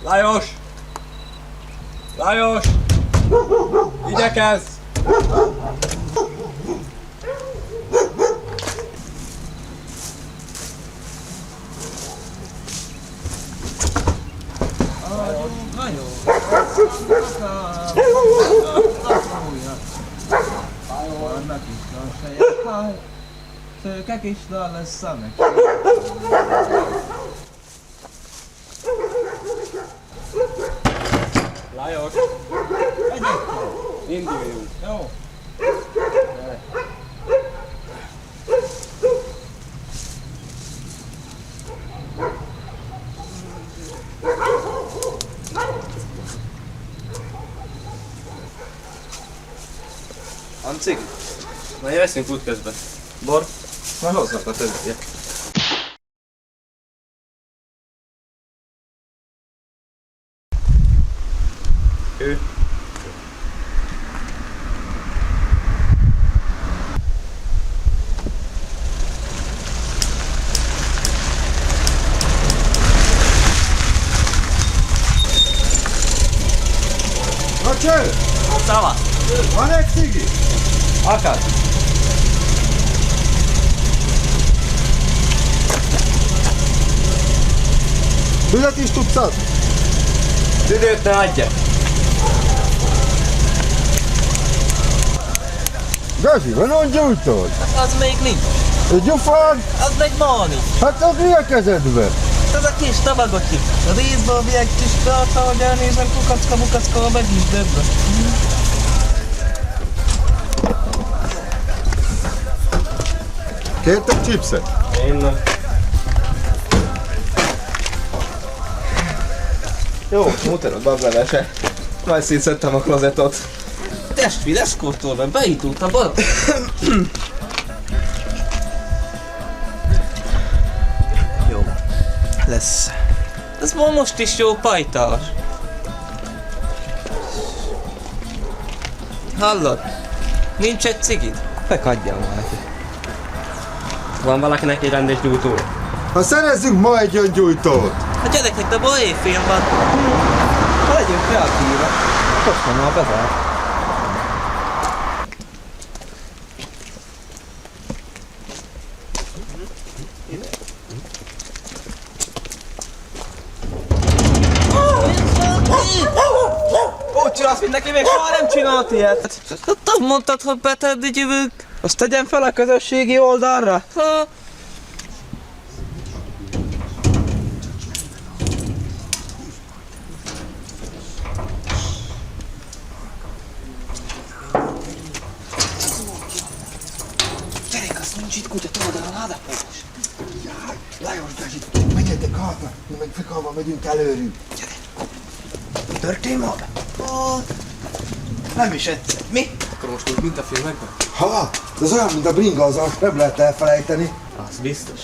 Lajos! Lajos! Igyekezz! Vannak is nagysejek, szőkek is lesz a meg. Lajos! Induljunk! Jó. Ancik? Na veszünk útközben. Bor? Majd hozzak a többiek. Ő? Na cső! Szava! Van egy cigi? Akad! Tüzet is tudsz adni? Tüdőt ne adjak! Gazi, van olyan gyújtod? Az még nincs. Egy gyufád? Az meg ma nincs. Hát az mi a kezedben? Ez a kis tabagocsi. A vízből egy kis tarta, hogy elnézem kukacka, meg is döbbe. Kértek chipset? Én nem. Jó, mutatod bablevese. Majd szétszedtem a klozetot. Testvi, leszkortolva, beindult a bal. Jó. Lesz. Ez ma most is jó pajtás. Hallod? Nincs egy cigid? Bekadjam már neki. Van valakinek egy rendes gyújtója? Ha szerezzünk ma egy olyan gyújtót! A gyerekek, de ma éjfél van. Ha legyünk kreatívak. Most már bezárt. Úgy csinálsz, mint neki még soha nem csinált ilyet. Hát mondtad, hogy betedd jövők. Azt tegyem fel a közösségi oldalra. Ha, Gyerek, azt nincs itt kutya, tudod, a ládapolás. Lajos, Gazi, menjetek hátra, mi meg Fikalva megyünk előrünk. Történt maga? Nem is egyszer. Mi? Akkor most úgy, mint a filmekben? Ha, ez olyan, mint a bringa, az nem lehet elfelejteni. Az biztos.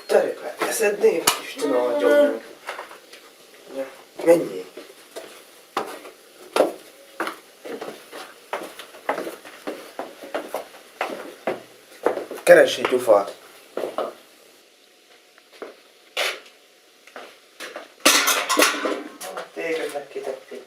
Gyerek, eszednél? Isten adjon meg. Menjél. Keresj egy gyufát. Téged megkitették.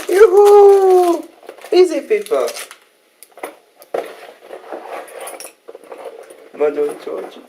Juhu! Easy people! Nagyon csodji.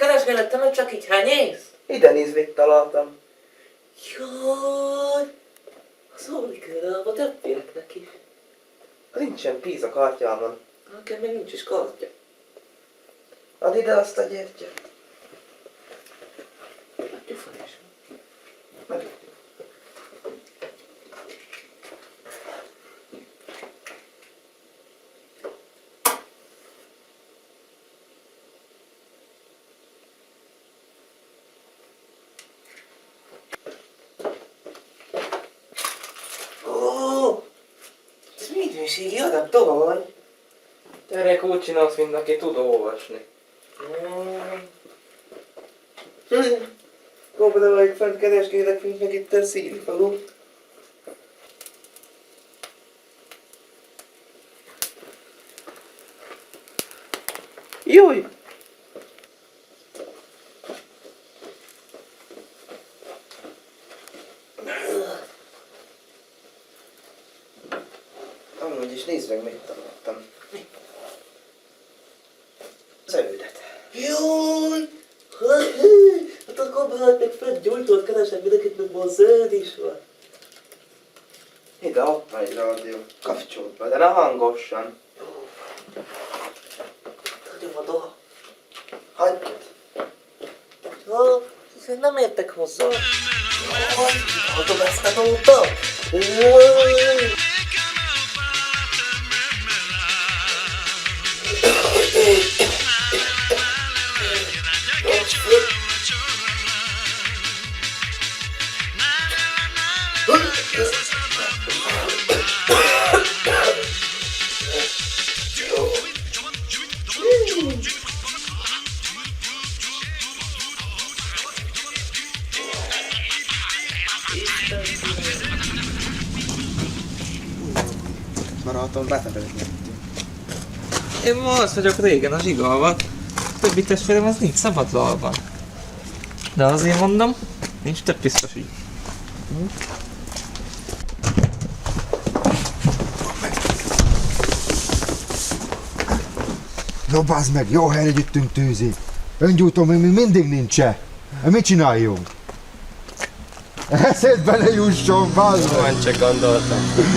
keresgélettem, hogy csak így hányész? Ide nézd, mit találtam. Jaj, az úgy kell, abba többfélek neki. Nincsen pénz a kártyámon. Nekem még nincs is kártya. Add ide azt a gyertyát. Hát gyufan is. Ez minőségi adag torony. Gyerek, úgy csinálsz, mint aki tud olvasni. Kóbra vagy fent keresgélek, mint meg itt a Szírifalu. Júj! Amúgy is nézd meg, mit találtam. Zöldet. Jaj! Hát a kabrát meg felgyújtott keresek mindenkit, meg ma zöld is van. Ide ott van egy rádió. Kapcsolt be, de ne hangosan. Hagyom oda. Hagyjad. Ja, én nem értek hozzá. Jaj, hallom ezt a nóta? Jaj! Barátom, befelelni. Én ma az vagyok régen a zsigalban. Többi testvérem az nincs szabadlalban. De azért mondom, nincs több biztos így. No bazd meg, jó helyre gyűjtünk tűzi. Öngyújtó még mindig nincs-e. Mit csináljunk? Eszedbe ne jusson, bazd meg! Van, csak gondoltam.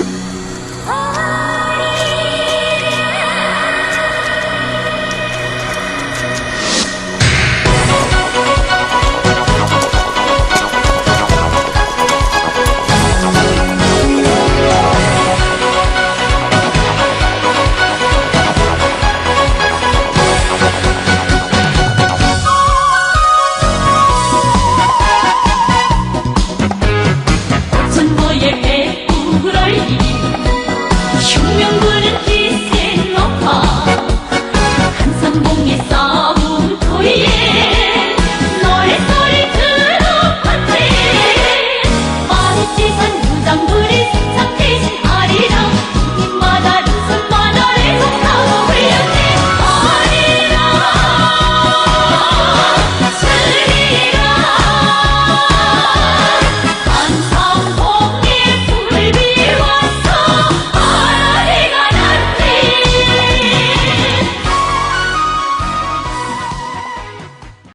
Sunt voie e cu grăi